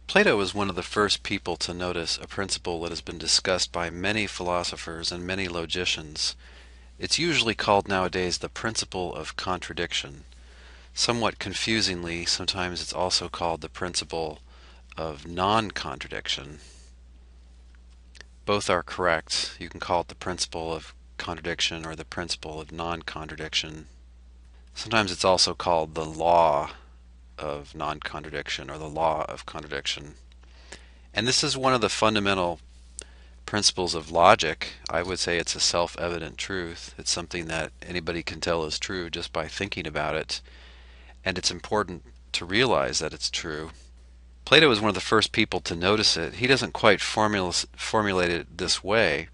Plato was one of the first people to notice a principle that has been discussed by many philosophers and many logicians. It's usually called nowadays the principle of contradiction. Somewhat confusingly, sometimes it's also called the principle of non-contradiction. Both are correct. You can call it the principle of contradiction or the principle of non-contradiction. Sometimes it's also called the law of non-contradiction or the law of contradiction. And this is one of the fundamental principles of logic. I would say it's a self-evident truth. It's something that anybody can tell is true just by thinking about it. And it's important to realize that it's true. Plato was one of the first people to notice it. He doesn't quite formulate it this way.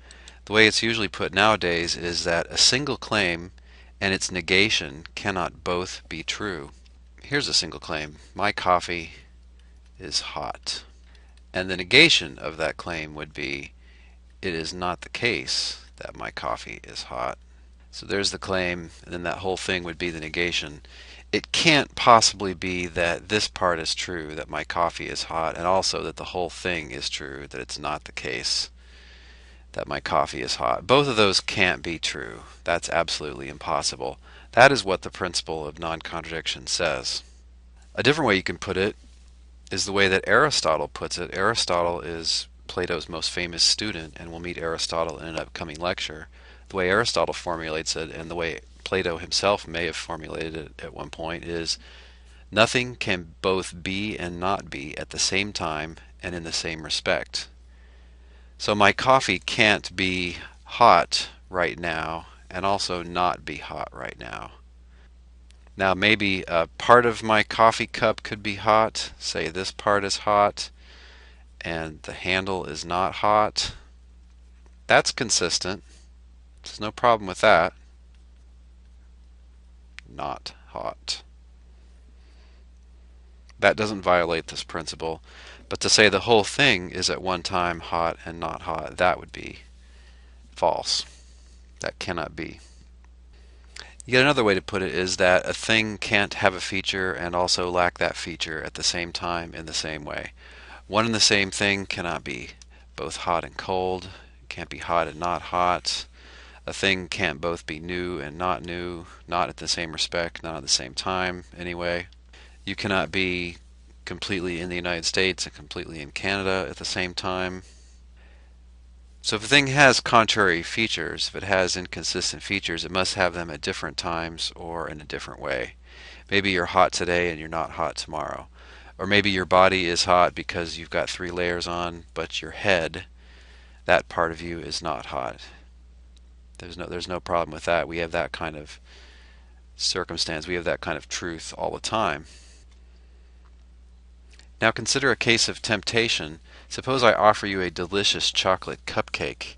The way it's usually put nowadays is that a single claim and its negation cannot both be true. Here's a single claim. My coffee is hot. And the negation of that claim would be, it is not the case that my coffee is hot. So there's the claim, and then that whole thing would be the negation. It can't possibly be that this part is true, that my coffee is hot, and also that the whole thing is true, that it's not the case that my coffee is hot. Both of those can't be true. That's absolutely impossible. That is what the principle of non-contradiction says. A different way you can put it is the way that Aristotle puts it. Aristotle is Plato's most famous student, and we'll meet Aristotle in an upcoming lecture. The way Aristotle formulates it, and the way Plato himself may have formulated it at one point, is nothing can both be and not be at the same time and in the same respect. So my coffee can't be hot right now and also not be hot right now. Now maybe a part of my coffee cup could be hot, say this part is hot and the handle is not hot. That's consistent. There's no problem with that. Not hot. That doesn't violate this principle. But to say the whole thing is at one time hot and not hot, that would be false. That cannot be. Yet another way to put it is that a thing can't have a feature and also lack that feature at the same time in the same way. One and the same thing cannot be both hot and cold. It can't be hot and not hot. A thing can't both be new and not new, not at the same respect, not at the same time anyway. You cannot be completely in the United States and completely in Canada at the same time. So if a thing has contrary features, if it has inconsistent features, it must have them at different times or in a different way. Maybe you're hot today and you're not hot tomorrow. Or maybe your body is hot because you've got 3 layers on, but your head, that part of you, is not hot. There's no problem with that. We have that kind of circumstance. We have that kind of truth all the time. Now consider a case of temptation. Suppose I offer you a delicious chocolate cupcake.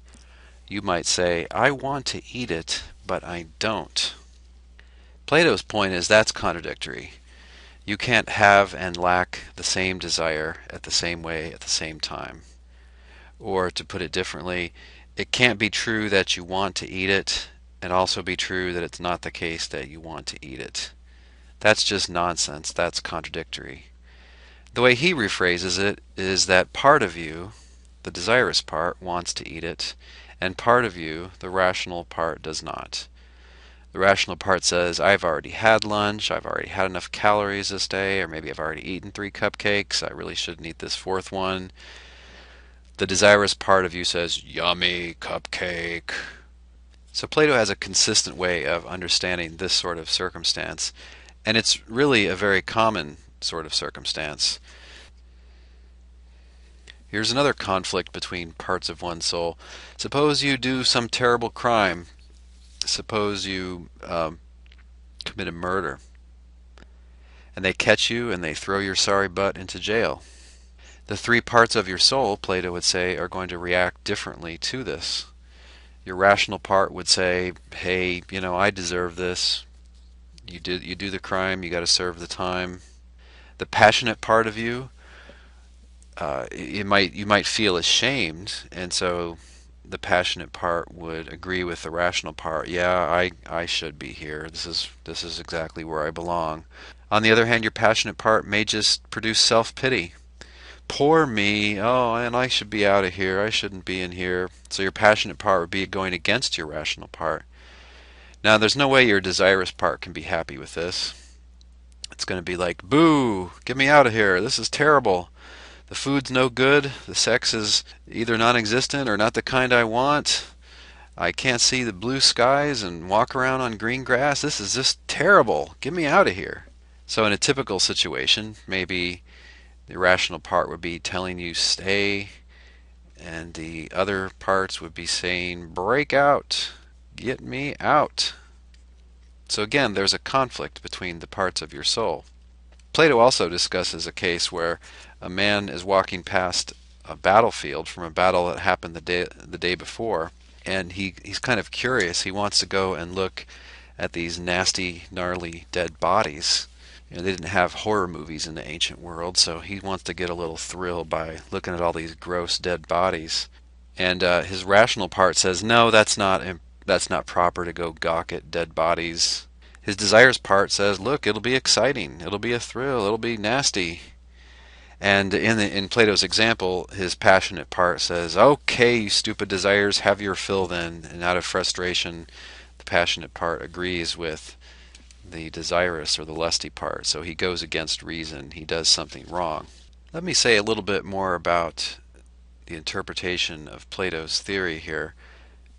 You might say, I want to eat it, but I don't. Plato's point is that's contradictory. You can't have and lack the same desire at the same way at the same time. Or to put it differently, it can't be true that you want to eat it and also be true that it's not the case that you want to eat it. That's just nonsense. That's contradictory. The way he rephrases it is that part of you, the desirous part, wants to eat it, and part of you, the rational part, does not. The rational part says, I've already had lunch, I've already had enough calories this day, or maybe I've already eaten 3 cupcakes, I really shouldn't eat this 4th one. The desirous part of you says, yummy cupcake. So Plato has a consistent way of understanding this sort of circumstance, and it's really a very common sort of circumstance. Here's another conflict between parts of one's soul. Suppose you do some terrible crime. Suppose you commit a murder, and they catch you and they throw your sorry butt into jail. The 3 parts of your soul, Plato would say, are going to react differently to this. Your rational part would say, hey, I deserve this. You do the crime, you got to serve the time. The passionate part of you, you might feel ashamed, and so the passionate part would agree with the rational part. Yeah, I should be here. This is exactly where I belong. On the other hand, your passionate part may just produce self-pity. Poor me. Oh, and I should be out of here. I shouldn't be in here. So your passionate part would be going against your rational part. Now, there's no way your desirous part can be happy with this. It's going to be like, boo, get me out of here. This is terrible. The food's no good. The sex is either non existent or not the kind I want. I can't see the blue skies and walk around on green grass. This is just terrible. Get me out of here. So, in a typical situation, maybe the rational part would be telling you stay, and the other parts would be saying break out, get me out. So again, there's a conflict between the parts of your soul. Plato also discusses a case where a man is walking past a battlefield from a battle that happened the day before, and he's kind of curious. He wants to go and look at these nasty, gnarly, dead bodies. You know, they didn't have horror movies in the ancient world, so he wants to get a little thrill by looking at all these gross dead bodies. And his rational part says, no, that's not proper to go gawk at dead bodies. His desires part says, look, it'll be exciting, it'll be a thrill, it'll be nasty. And in Plato's example, his passionate part says, okay, you stupid desires, have your fill then. And out of frustration, the passionate part agrees with the desirous or the lusty part. So he goes against reason. He does something wrong. Let me say a little bit more about the interpretation of Plato's theory here.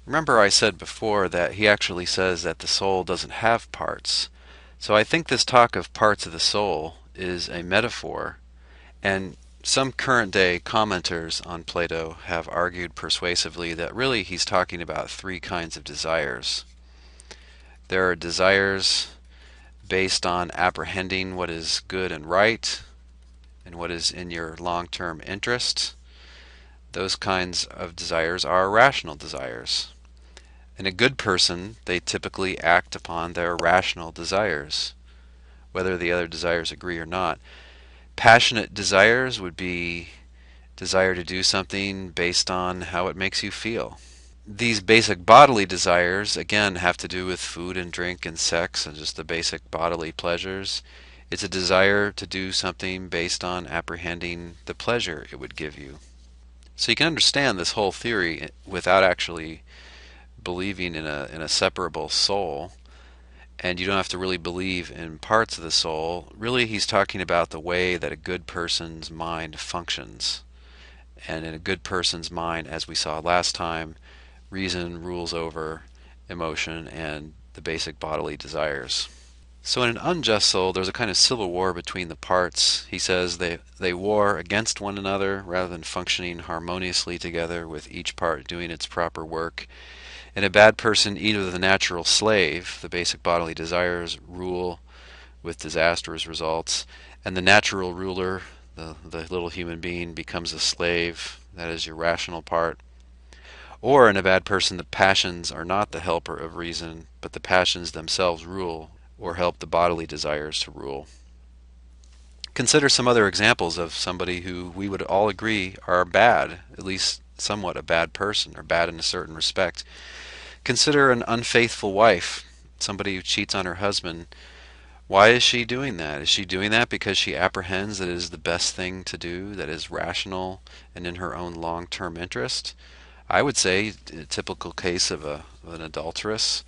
Remember I said before that he actually says that the soul doesn't have parts. So I think this talk of parts of the soul is a metaphor, and some current day commenters on Plato have argued persuasively that really he's talking about three kinds of desires. There are desires based on apprehending what is good and right and what is in your long-term interest. Those kinds of desires are rational desires. In a good person, they typically act upon their rational desires, whether the other desires agree or not. Passionate desires would be desire to do something based on how it makes you feel. These basic bodily desires, again, have to do with food and drink and sex and just the basic bodily pleasures. It's a desire to do something based on apprehending the pleasure it would give you. So you can understand this whole theory without actually believing in a separable soul, and you don't have to really believe in parts of the soul. Really, he's talking about the way that a good person's mind functions. And in a good person's mind, as we saw last time, reason rules over emotion and the basic bodily desires. So in an unjust soul, there's a kind of civil war between the parts. He says they war against one another rather than functioning harmoniously together with each part doing its proper work. In a bad person, either the natural slave, the basic bodily desires, rule with disastrous results, and the natural ruler, the little human being, becomes a slave, that is your rational part. Or in a bad person, the passions are not the helper of reason, but the passions themselves rule, or help the bodily desires to rule. Consider some other examples of somebody who we would all agree are bad, at least somewhat a bad person, or bad in a certain respect. Consider an unfaithful wife, somebody who cheats on her husband. Why is she doing that? Is she doing that because she apprehends that it is the best thing to do, that is rational and in her own long-term interest? I would say a typical case of an adulteress,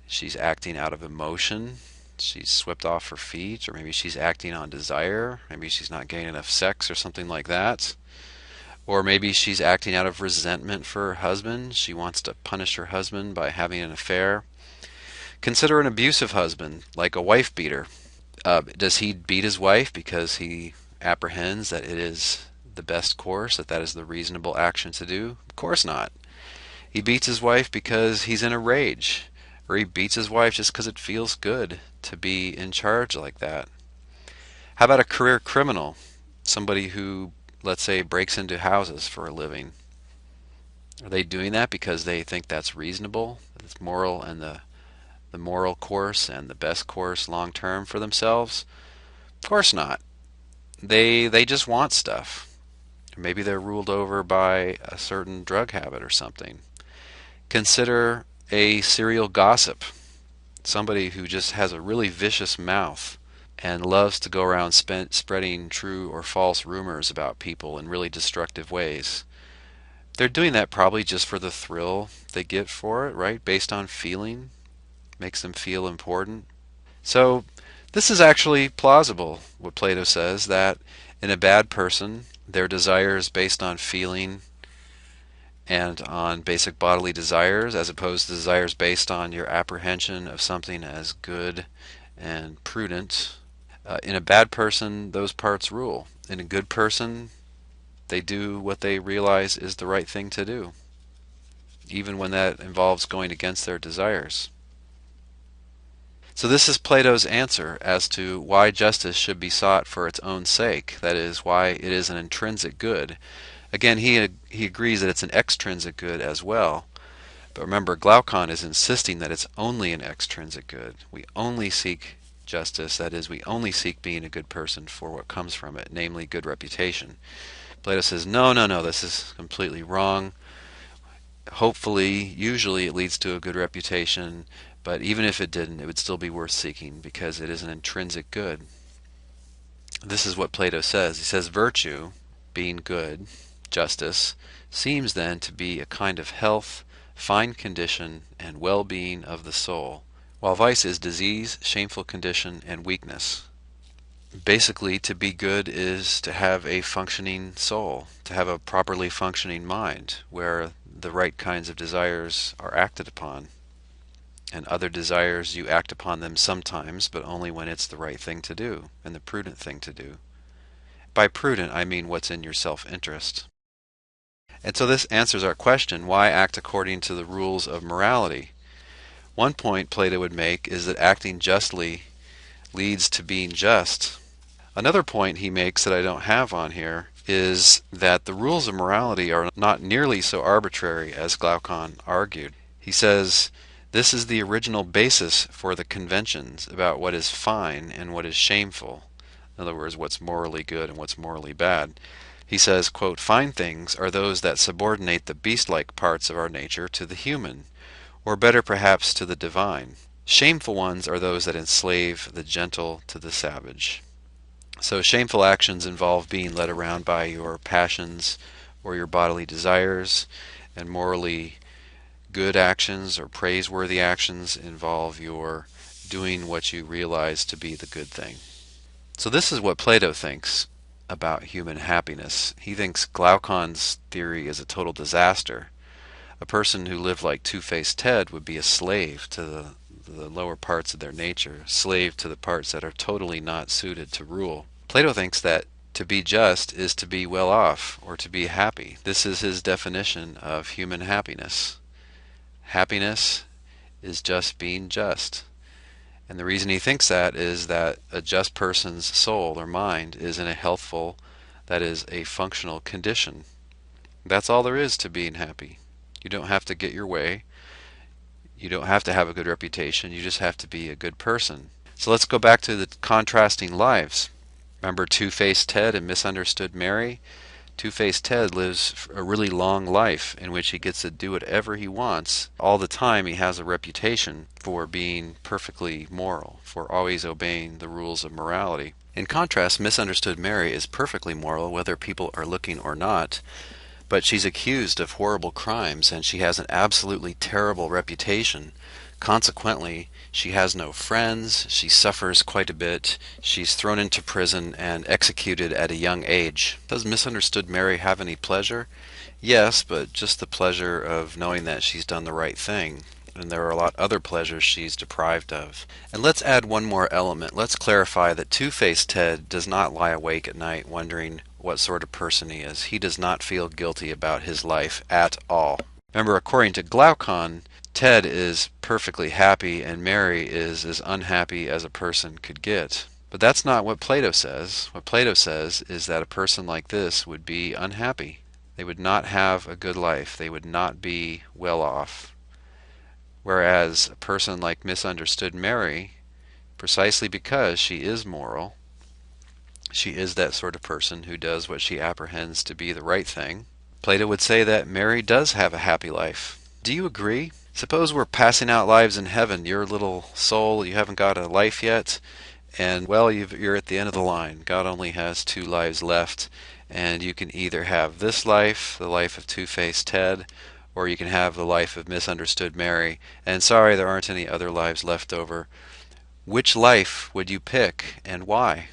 she's acting out of emotion, she's swept off her feet, or maybe she's acting on desire, maybe she's not getting enough sex or something like that. Or maybe she's acting out of resentment for her husband. She wants to punish her husband by having an affair. Consider an abusive husband, like a wife beater. Does he beat his wife because he apprehends that it is the best course, that is the reasonable action to do? Of course not. He beats his wife because he's in a rage, or he beats his wife just because it feels good to be in charge like that. How about a career criminal, somebody who, let's say, breaks into houses for a living? Are they doing that because they think that's reasonable, that it's moral and the moral course and the best course long term for themselves? Of course not. They just want stuff. Maybe they're ruled over by a certain drug habit or something. Consider a serial gossip, somebody who just has a really vicious mouth. and loves to go around spreading true or false rumors about people in really destructive ways. They're doing that probably just for the thrill they get for it, right? Based on feeling, makes them feel important. So this is actually plausible, what Plato says, that in a bad person, their desires based on feeling and on basic bodily desires, as opposed to desires based on your apprehension of something as good and prudent. In a bad person, those parts rule. In a good person, they do what they realize is the right thing to do, even when that involves going against their desires. So this is Plato's answer as to why justice should be sought for its own sake, that is, why it is an intrinsic good. Again, he agrees that it's an extrinsic good as well, but remember, Glaucon is insisting that it's only an extrinsic good. We only seek justice, that is, we only seek being a good person for what comes from it, namely good reputation. Plato says, no, no, no, this is completely wrong. Hopefully, usually it leads to a good reputation, but even if it didn't, it would still be worth seeking because it is an intrinsic good. This is what Plato says. He says, virtue, being good, justice, seems then to be a kind of health, fine condition, and well-being of the soul, while vice is disease, shameful condition, and weakness. Basically, to be good is to have a functioning soul, to have a properly functioning mind, where the right kinds of desires are acted upon. And other desires, you act upon them sometimes, but only when it's the right thing to do, and the prudent thing to do. By prudent, I mean what's in your self-interest. And so this answers our question, why act according to the rules of morality? One point Plato would make is that acting justly leads to being just. Another point he makes that I don't have on here is that the rules of morality are not nearly so arbitrary as Glaucon argued. He says, this is the original basis for the conventions about what is fine and what is shameful. In other words, what's morally good and what's morally bad. He says, quote, fine things are those that subordinate the beast-like parts of our nature to the human, or better perhaps to the divine. Shameful ones are those that enslave the gentle to the savage. So shameful actions involve being led around by your passions or your bodily desires, and morally good actions or praiseworthy actions involve your doing what you realize to be the good thing. So this is what Plato thinks about human happiness. He thinks Glaucon's theory is a total disaster. A person who lived like Two-Faced Ted would be a slave to the lower parts of their nature, slave to the parts that are totally not suited to rule. Plato thinks that to be just is to be well off, or to be happy. This is his definition of human happiness. Happiness is just being just. And the reason he thinks that is that a just person's soul or mind is in a healthful, that is, a functional condition. That's all there is to being happy. You don't have to get your way. You don't have to have a good reputation. You just have to be a good person. So let's go back to the contrasting lives. Remember Two-Faced Ted and Misunderstood Mary? Two-Faced Ted lives a really long life in which he gets to do whatever he wants. All the time he has a reputation for being perfectly moral, for always obeying the rules of morality. In contrast, Misunderstood Mary is perfectly moral whether people are looking or not, but she's accused of horrible crimes and she has an absolutely terrible reputation. Consequently, she has no friends, she suffers quite a bit, she's thrown into prison and executed at a young age. Does Misunderstood Mary have any pleasure? Yes, but just the pleasure of knowing that she's done the right thing. And there are a lot of other pleasures she's deprived of. And let's add one more element. Let's clarify that Two-Faced Ted does not lie awake at night wondering what sort of person he is. He does not feel guilty about his life at all. Remember, according to Glaucon, Ted is perfectly happy and Mary is as unhappy as a person could get. But that's not what Plato says. What Plato says is that a person like this would be unhappy. They would not have a good life. They would not be well off. Whereas a person like Misunderstood Mary, precisely because she is moral, she is that sort of person who does what she apprehends to be the right thing, Plato would say that Mary does have a happy life. Do you agree? Suppose we're passing out lives in heaven. Your little soul, you haven't got a life yet, And well, you're at the end of the line. God only has two lives left, and you can either have this life, the life of Two-Faced Ted, or you can have the life of Misunderstood Mary. And sorry, there aren't any other lives left over. Which life would you pick, and why?